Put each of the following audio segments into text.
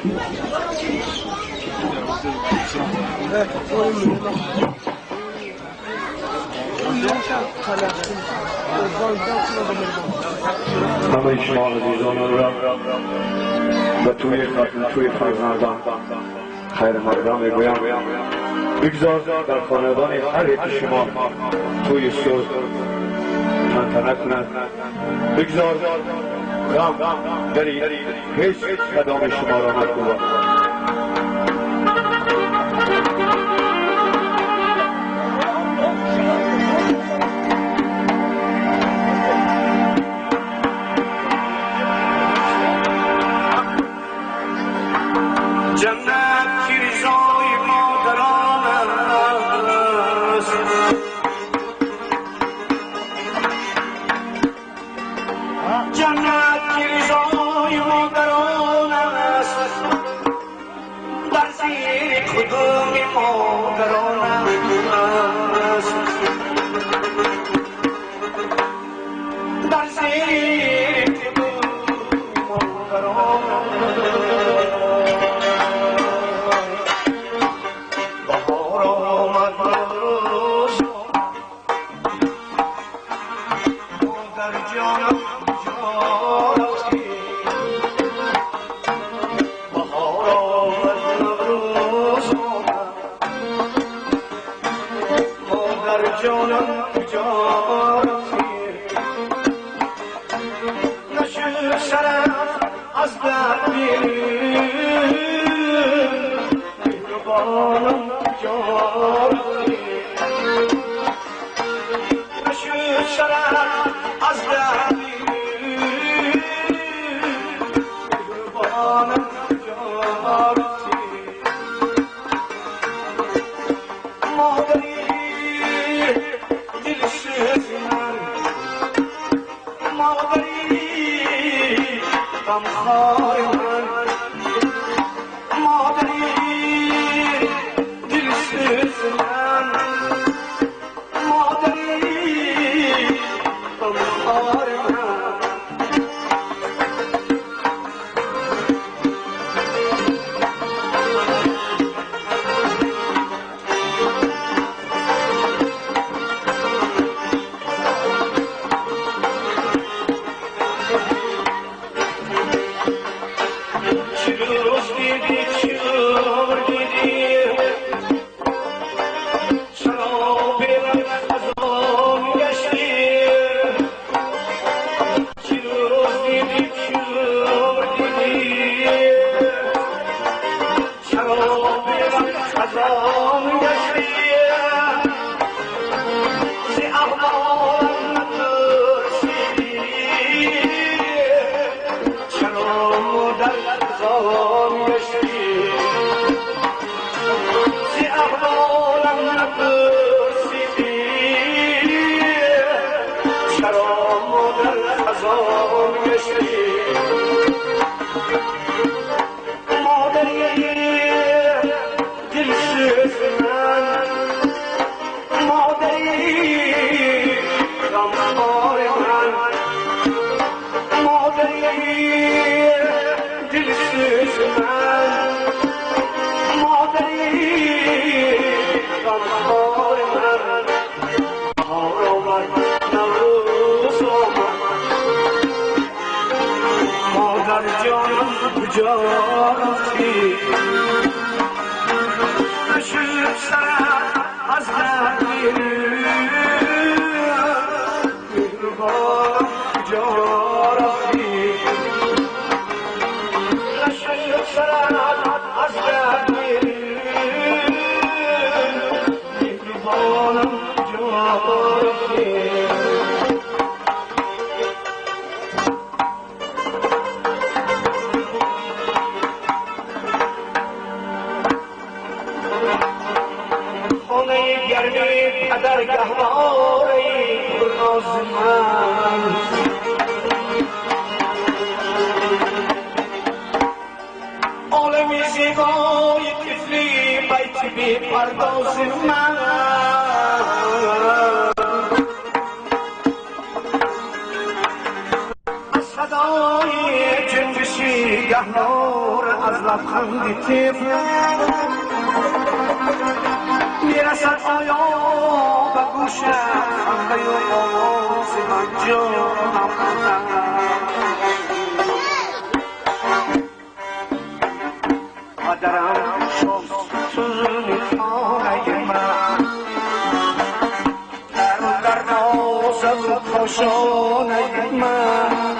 همه شما عزیزان را و توی فرزندان خیر مقدم میگویم بگذار در خاندان هر یک شما توی صلح تنتنه کند. بگذار غم دری هیچ قدام شما را نکوبد. از لبخندی طفل میرسد آیا به گوشم خنده و آواز من جانم قدرم شد سوزون خانه من در نازم و کاشانه من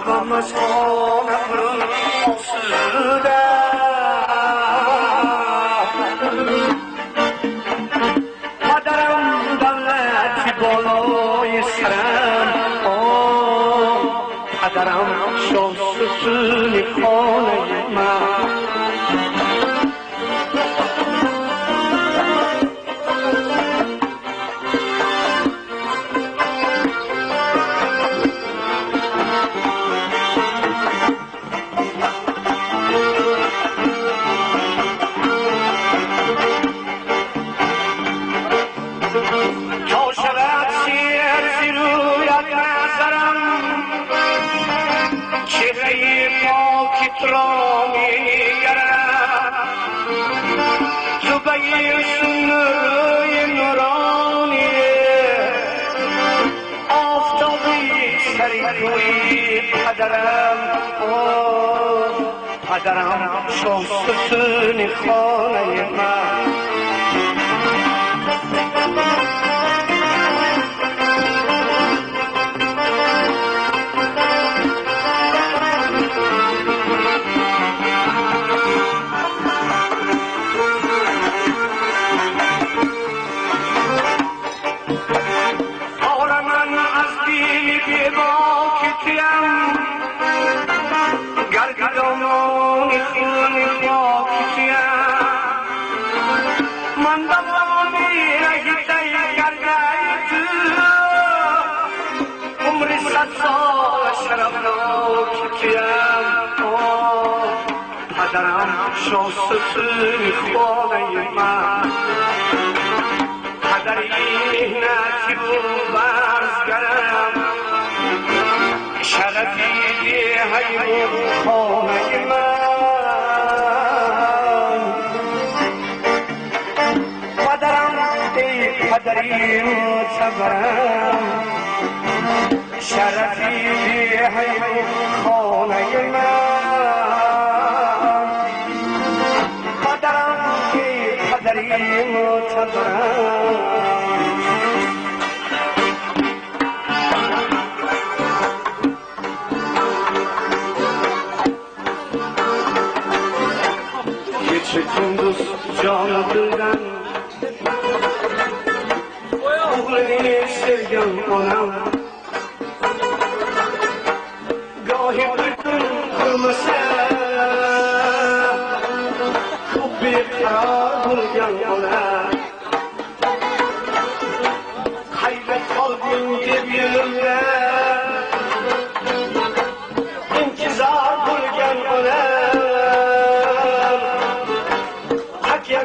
روم از خانم رو آسوده قدرم دولتی بالای سرم قدرم شد ستون خانه من قدرم شد ستون خانه من حال من از دین بی‌باکیم گرگدامان خون خاکیم من دوامی رهیده گرگه تو عمری 100 سال شرفناکیم قدرم شد ستون خانه من قدری نتی و برزگرم شرفی حیوان خانه من قدرم ای قدری معتبرم شرفی حیوان خانه من قدرم ای قدری معتبرم چه کندوز جان دلدن اغلنی سرگم کنم گاهی بکن کمسه خوب بیقرار بلگم کنم حیبت قلبیم که بیرونه انتظار بلگم کنم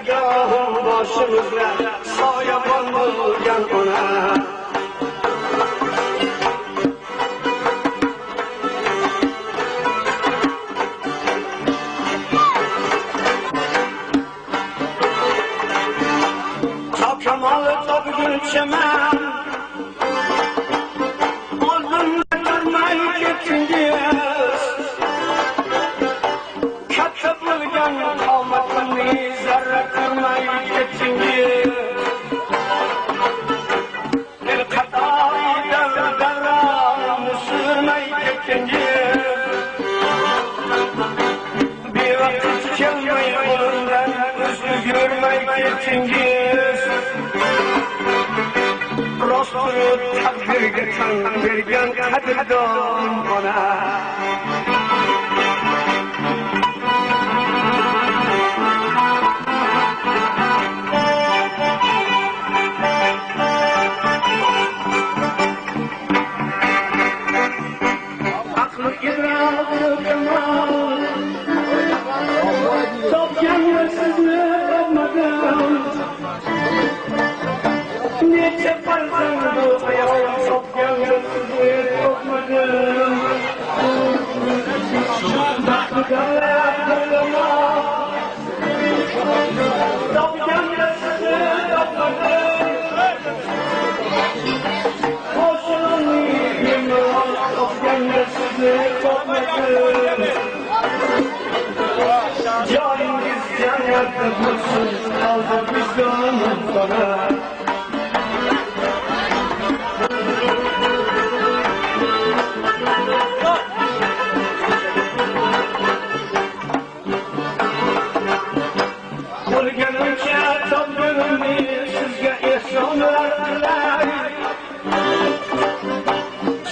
گاهم başımızda sayaban bulgen ona Ta kemalı tabi gülçemem oldum durmayı getirdiyiz Katı bulgen kalmakını zerre kırmayı getirdiyiz Bir katayı devranı sürmeyi getirdiyiz Bir vakit gelmeyi onundan yüzü görmeyi getirdiyiz Rostunu takdirge kan vergen kadirdan bana Aklı idrakı kemal Top yanırsızlık olmadan Nice farzandı hayal Top yanırsızlık olmadan Cahiliz cennette bulsun, aldı vicdanım sana. O'lganimcha topganimni sizga ehson qilar.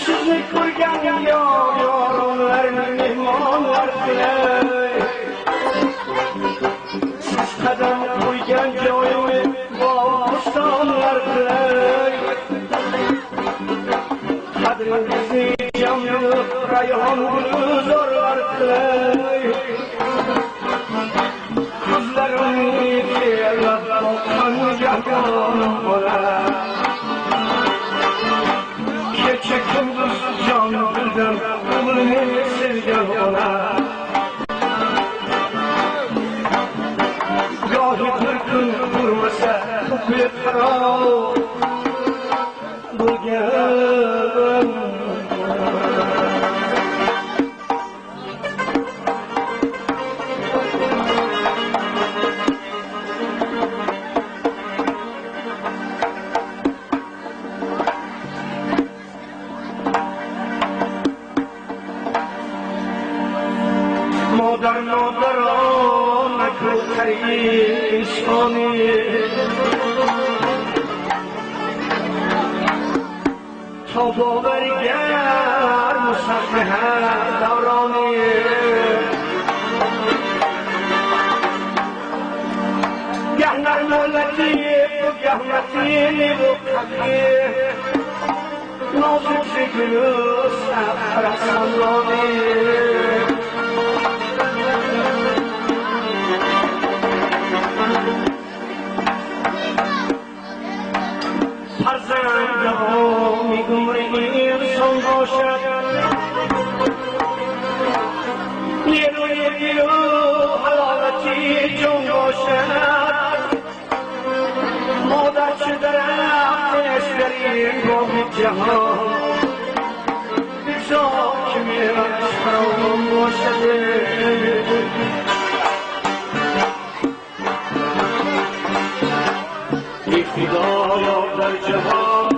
Sizni ko'rgan yoronlarni mehmonlar qilar. Siz qadam qo'ygan joyimni bo'stonlar qilar. Qadringizni jamlab rayhon gulzorlar qilar. Kuzlarimni terlab boqqan jahon bo'lar. Kecha kunduz jon dildan umrni sevgan bo'lar. Gohi bir kun urmasa ko'klar xarob bo'lgan. مادران کشانی تا باورگر مسخره دورانی گهنر مولتی و گهنتی و قدی نازک شکل سفر سلانی انسان باشد نیروی دل و حلاوتی جان باشد مادر چه درختش در این باغ جهان بگذار که میرش فراوان باشد ای خدایا در جهان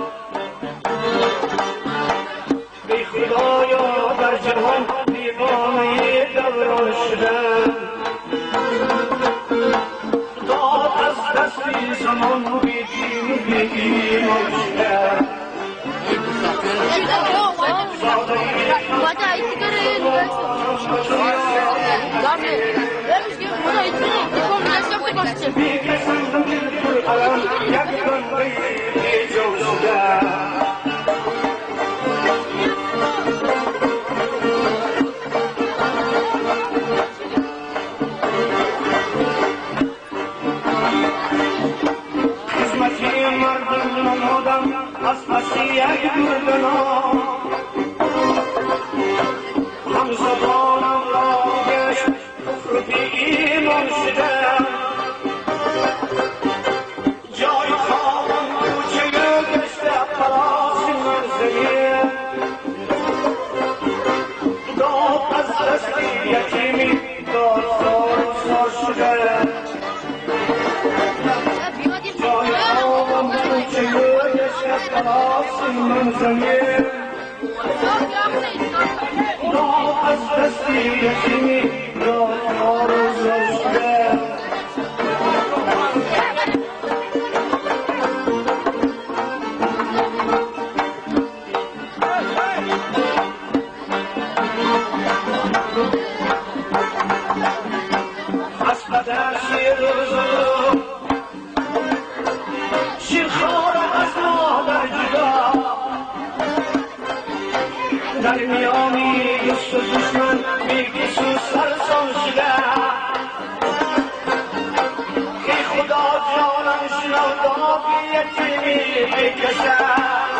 خدایا در جهان دیوانه دوران شدم داد از دستی زمان بیدین بی ایمان شدم بیگسندم دل پر علم یک بنده جو شدم از پسی یک دردنام هم زبانم را گشت کفر بی ایمان شدم جای خوابم کوچه گشته پلاس منزلی داد از دستی یتیمی دادزار زار شدم جای خوابم کوچه خلاص منزلی داد از دستی یتیمی دادزار زار شدم از قدر شیر روزو شیرخوار از مادر جدا در میانی دوست و دشمن بیگیس و سرسان شده ای خدا جانم شنو داغی یتیمی بکشد